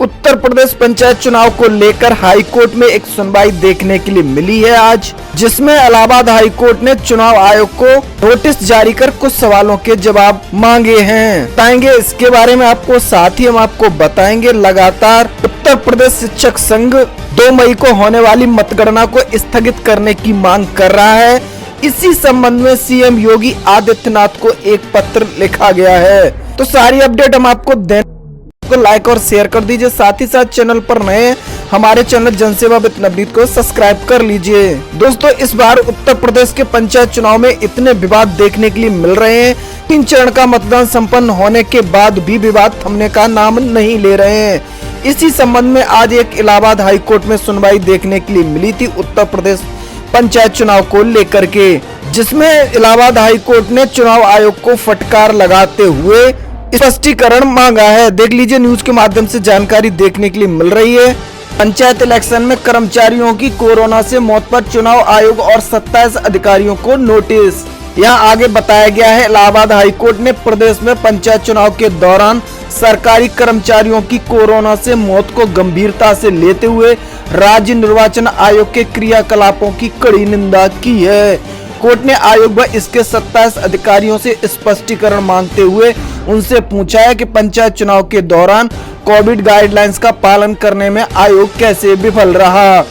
उत्तर प्रदेश पंचायत चुनाव को लेकर हाई कोर्ट में एक सुनवाई देखने के लिए मिली है आज, जिसमें इलाहाबाद हाई कोर्ट ने चुनाव आयोग को नोटिस जारी कर कुछ सवालों के जवाब मांगे हैं। बताएंगे इसके बारे में आपको, साथ ही हम आपको बताएंगे लगातार उत्तर प्रदेश शिक्षक संघ 2 मई को होने वाली मतगणना को स्थगित करने की मांग कर रहा है। इसी संबंध में सीएम योगी आदित्यनाथ को एक पत्र लिखा गया है। तो सारी अपडेट हम आपको को लाइक और शेयर कर दीजिए, साथ ही साथ चैनल पर नए हमारे चैनल जनसेवा विद नवनीत को सब्सक्राइब कर लीजिए। दोस्तों, इस बार उत्तर प्रदेश के पंचायत चुनाव में इतने विवाद देखने के लिए मिल रहे हैं। 3 चरण का मतदान संपन्न होने के बाद भी विवाद थमने का नाम नहीं ले रहे हैं। इसी संबंध में आज एक इलाहाबाद हाई कोर्ट में सुनवाई देखने के लिए मिली थी उत्तर प्रदेश पंचायत चुनाव को लेकर के, जिसमें इलाहाबाद हाई कोर्ट ने चुनाव आयोग को फटकार लगाते हुए स्पष्टीकरण मांगा है। देख लीजिए, न्यूज के माध्यम से जानकारी देखने के लिए मिल रही है। पंचायत इलेक्शन में कर्मचारियों की कोरोना से मौत पर चुनाव आयोग और 27 अधिकारियों को नोटिस। यहाँ आगे बताया गया है, इलाहाबाद हाई कोर्ट ने प्रदेश में पंचायत चुनाव के दौरान सरकारी कर्मचारियों की कोरोना से मौत को गंभीरता से लेते हुए राज्य निर्वाचन आयोग के क्रियाकलापों की कड़ी निंदा की है। कोर्ट ने आयोग व इसके 27 अधिकारियों से स्पष्टीकरण मांगते हुए उनसे पूछा है कि पंचायत चुनाव के दौरान कोविड गाइडलाइंस का पालन करने में आयोग कैसे विफल रहा।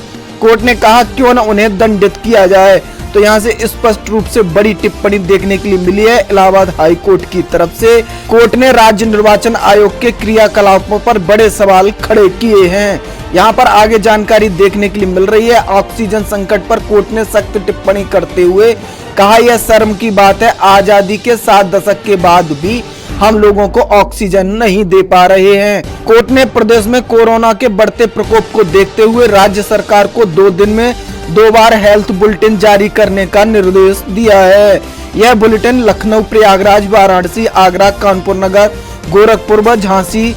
कोर्ट ने कहा क्यों न उन्हें दंडित किया जाए। तो यहाँ से स्पष्ट रूप से बड़ी टिप्पणी देखने के लिए मिली है इलाहाबाद हाई कोर्ट की तरफ से। कोर्ट ने राज्य निर्वाचन आयोग के क्रियाकलापों पर बड़े सवाल खड़े किए हैं। यहाँ पर आगे जानकारी देखने के लिए मिल रही है। ऑक्सीजन संकट पर कोर्ट ने सख्त टिप्पणी करते हुए कहा, यह शर्म की बात है, आजादी के 7 दशक के बाद भी हम लोगों को ऑक्सीजन नहीं दे पा रहे हैं। कोर्ट ने प्रदेश में कोरोना के बढ़ते प्रकोप को देखते हुए राज्य सरकार को 2 दिन में 2 बार हेल्थ बुलेटिन जारी करने का निर्देश दिया है। यह बुलेटिन लखनऊ, प्रयागराज, वाराणसी, आगरा, कानपुर नगर, गोरखपुर व झांसी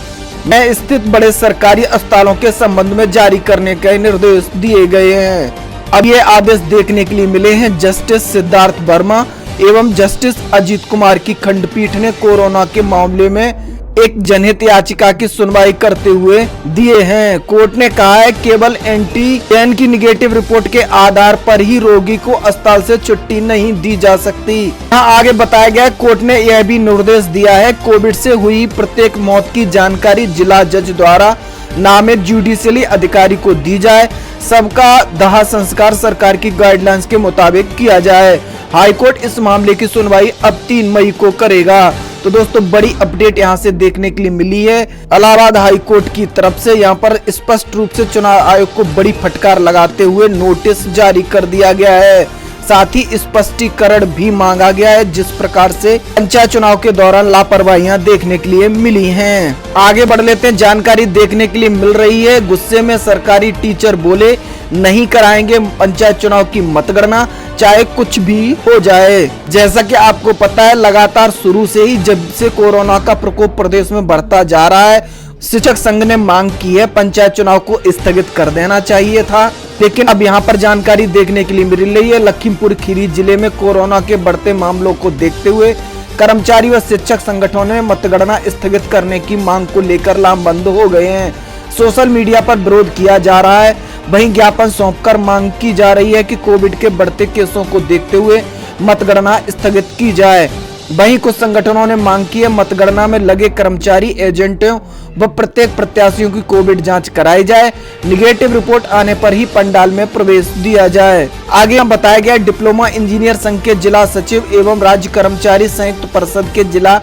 में स्थित बड़े सरकारी अस्पतालों के संबंध में जारी करने के निर्देश दिए गए हैं। अब ये आदेश देखने के लिए मिले हैं। जस्टिस सिद्धार्थ वर्मा एवं जस्टिस अजीत कुमार की खंडपीठ ने कोरोना के मामले में एक जनहित याचिका की सुनवाई करते हुए दिए हैं। कोर्ट ने कहा है केवल एंटीजन की निगेटिव रिपोर्ट के आधार पर ही रोगी को अस्पताल से छुट्टी नहीं दी जा सकती। यहाँ आगे बताया गया, कोर्ट ने यह भी निर्देश दिया है कोविड से हुई प्रत्येक मौत की जानकारी जिला जज द्वारा नामित जुडिशियली अधिकारी को दी जाए। सबका दाह संस्कार सरकार की गाइडलाइंस के मुताबिक किया जाए। हाईकोर्ट इस मामले की सुनवाई अब 3 मई को करेगा। तो दोस्तों, बड़ी अपडेट यहां से देखने के लिए मिली है इलाहाबाद हाई कोर्ट की तरफ से। यहां पर स्पष्ट रूप से चुनाव आयोग को बड़ी फटकार लगाते हुए नोटिस जारी कर दिया गया है। साथ ही स्पष्टीकरण भी मांगा गया है जिस प्रकार से पंचायत चुनाव के दौरान लापरवाहियां देखने के लिए मिली हैं। आगे बढ़ लेते हैं, जानकारी देखने के लिए मिल रही है। गुस्से में सरकारी टीचर बोले नहीं कराएंगे पंचायत चुनाव की मतगणना, चाहे कुछ भी हो जाए। जैसा कि आपको पता है, लगातार शुरू से ही जब से कोरोना का प्रकोप प्रदेश में बढ़ता जा रहा है, शिक्षक संघ ने मांग की है पंचायत चुनाव को स्थगित कर देना चाहिए था। लेकिन अब यहाँ पर जानकारी देखने के लिए मिल रही है, लखीमपुर खीरी जिले में कोरोना के बढ़ते मामलों को देखते हुए कर्मचारी व शिक्षक संगठनों ने मतगणना स्थगित करने की मांग को लेकर लामबंद हो गए हैं। सोशल मीडिया पर विरोध किया जा रहा है। वहीं ज्ञापन सौंपकर मांग की जा रही है कि कोविड के बढ़ते केसों को देखते हुए मतगणना स्थगित की जाए। वहीं कुछ संगठनों ने मांग की है मतगणना में लगे कर्मचारी, एजेंटों व प्रत्येक प्रत्याशियों की कोविड जांच कराई जाए। निगेटिव रिपोर्ट आने पर ही पंडाल में प्रवेश दिया जाए। आगे बताया गया, डिप्लोमा इंजीनियर संघ के जिला सचिव एवं राज्य कर्मचारी संयुक्त परिषद के जिला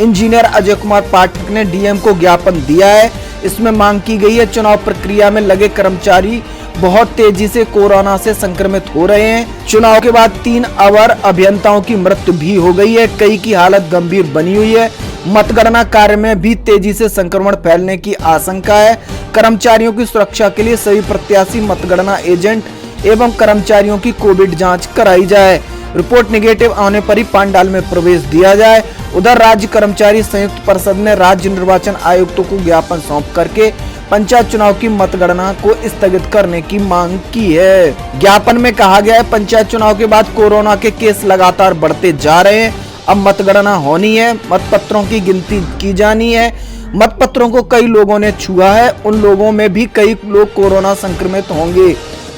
इंजीनियर अजय कुमार पाठक ने डीएम को ज्ञापन दिया है। इसमें मांग की गई है चुनाव प्रक्रिया में लगे कर्मचारी बहुत तेजी से कोरोना से संक्रमित हो रहे हैं। चुनाव के बाद 3 अवर अभियंताओं की मृत्यु भी हो गई है, कई की हालत गंभीर बनी हुई है। मतगणना कार्य में भी तेजी से संक्रमण फैलने की आशंका है। कर्मचारियों की सुरक्षा के लिए सभी प्रत्याशी, मतगणना एजेंट एवं कर्मचारियों की कोविड जांच कराई जाए। रिपोर्ट निगेटिव आने पर ही पंडाल में प्रवेश दिया जाए। उधर राज्य कर्मचारी संयुक्त परिषद ने राज्य निर्वाचन आयुक्तों को ज्ञापन सौंप करके पंचायत चुनाव की मतगणना को स्थगित करने की मांग की है। ज्ञापन में कहा गया है, पंचायत चुनाव के बाद कोरोना के केस लगातार बढ़ते जा रहे हैं। अब मतगणना होनी है, मतपत्रों की गिनती की जानी है। मतपत्रों को कई लोगों ने छुआ है, उन लोगों में भी कई लोग कोरोना संक्रमित होंगे।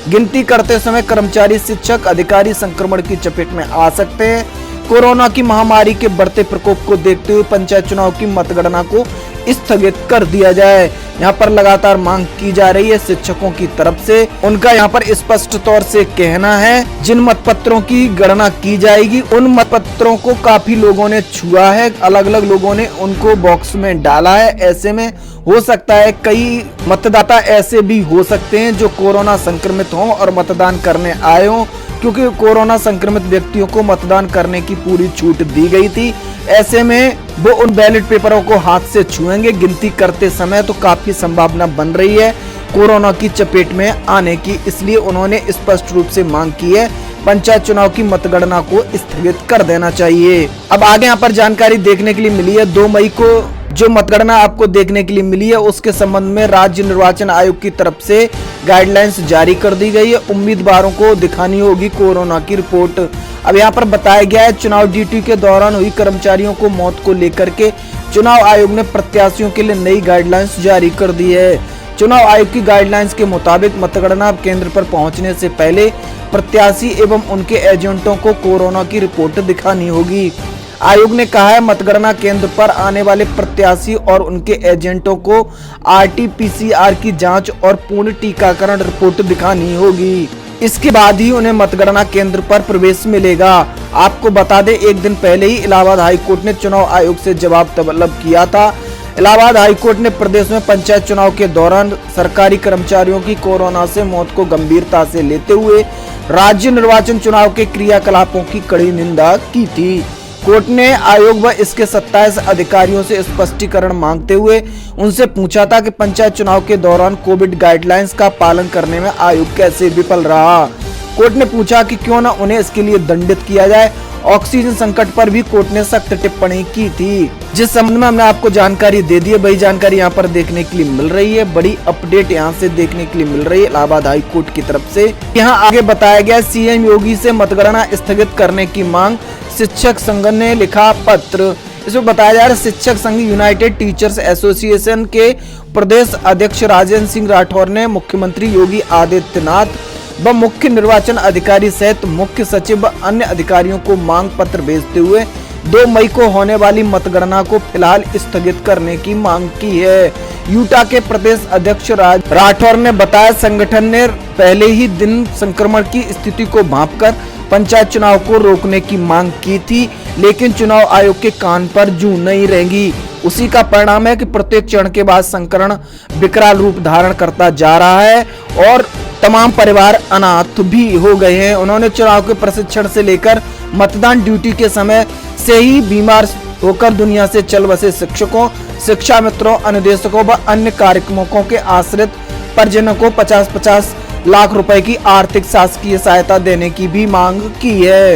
गिनती करते समय कर्मचारी, शिक्षक, अधिकारी संक्रमण की चपेट में आ सकते हैं। कोरोना की महामारी के बढ़ते प्रकोप को देखते हुए पंचायत चुनाव की मतगणना को स्थगित कर दिया जाए। यहाँ पर लगातार मांग की जा रही है शिक्षकों की तरफ से। उनका यहाँ पर स्पष्ट तौर से कहना है, जिन मतपत्रों की गणना की जाएगी उन मतपत्रों को काफी लोगों ने छुआ है, अलग अलग लोगों ने उनको बॉक्स में डाला है। ऐसे में हो सकता है कई मतदाता ऐसे भी हो सकते हैं जो कोरोना संक्रमित हों और मतदान करने आए हों, क्योंकि कोरोना संक्रमित व्यक्तियों को मतदान करने की पूरी छूट दी गई थी। ऐसे में वो उन बैलेट पेपरों को हाथ से छुएंगे गिनती करते समय, तो काफी संभावना बन रही है कोरोना की चपेट में आने की। इसलिए उन्होंने स्पष्ट रूप से मांग की है पंचायत चुनाव की मतगणना को स्थगित कर देना चाहिए। अब आगे यहाँ पर जानकारी देखने के लिए मिली है, 2 मई को जो मतगणना आपको देखने के लिए मिली है उसके संबंध में राज्य निर्वाचन आयोग की तरफ से गाइडलाइंस जारी कर दी गई है। उम्मीदवारों को दिखानी होगी कोरोना की रिपोर्ट। अब यहाँ पर बताया गया है, चुनाव ड्यूटी के दौरान हुई कर्मचारियों को मौत को लेकर के चुनाव आयोग ने प्रत्याशियों के लिए नई गाइडलाइंस जारी कर दी है। चुनाव आयोग की गाइडलाइंस के मुताबिक मतगणना केंद्र पर पहुंचने से पहले प्रत्याशी एवं उनके एजेंटों को कोरोना की रिपोर्ट दिखानी होगी। आयोग ने कहा है, मतगणना केंद्र पर आने वाले प्रत्याशी और उनके एजेंटों को RT-PCR की जांच और पूर्ण टीकाकरण रिपोर्ट दिखानी होगी। इसके बाद ही उन्हें मतगणना केंद्र पर प्रवेश मिलेगा। आपको बता दें, एक दिन पहले ही इलाहाबाद हाईकोर्ट ने चुनाव आयोग से जवाब तलब किया था। इलाहाबाद हाईकोर्ट ने प्रदेश में पंचायत चुनाव के दौरान सरकारी कर्मचारियों की कोरोना से मौत को गंभीरता से लेते हुए राज्य निर्वाचन चुनाव के क्रियाकलापों की कड़ी निंदा की थी। कोर्ट ने आयोग व इसके 27 अधिकारियों से स्पष्टीकरण मांगते हुए उनसे पूछा था कि पंचायत चुनाव के दौरान कोविड गाइडलाइंस का पालन करने में आयोग कैसे विफल रहा। कोर्ट ने पूछा कि क्यों न उन्हें इसके लिए दंडित किया जाए। ऑक्सीजन संकट पर भी कोर्ट ने सख्त टिप्पणी की थी, जिस संबंध में हमने आपको जानकारी दे दी है। वही जानकारी यहाँ पर देखने के लिए मिल रही है, बड़ी अपडेट यहाँ से देखने के लिए मिल रही है इलाहाबाद हाई कोर्ट की तरफ से। यहाँ आगे बताया गया, CM योगी से मतगणना स्थगित करने की मांग, शिक्षक संघ ने लिखा पत्र। इसमें बताया जा रहा है, शिक्षक संघ यूनाइटेड टीचर्स एसोसिएशन के प्रदेश अध्यक्ष राजेंद्र सिंह राठौर ने मुख्यमंत्री योगी आदित्यनाथ व मुख्य निर्वाचन अधिकारी सहित मुख्य सचिव व अन्य अधिकारियों को मांग पत्र भेजते हुए 2 मई को होने वाली मतगणना को फिलहाल स्थगित करने की मांग की है। यूटा के प्रदेश अध्यक्ष राठौर ने बताया, संगठन ने पहले ही दिन संक्रमण की स्थिति को भांपकर पंचायत चुनाव को रोकने की मांग की थी, लेकिन चुनाव आयोग के कान पर जूं नहीं रहेंगी। उसी का परिणाम है कि प्रत्येक चरण के बाद संक्रमण विकराल रूप धारण करता जा रहा है और तमाम परिवार अनाथ भी हो गए हैं। उन्होंने चुनाव के प्रशिक्षण से लेकर मतदान ड्यूटी के समय से ही बीमार होकर दुनिया से चल बसे शिक्षकों, शिक्षा मित्रों, अनुदेशकों व अन्य कार्यक्रमों के आश्रित परिजनों को 50-50 लाख रुपए की आर्थिक शासकीय सहायता देने की भी मांग की है।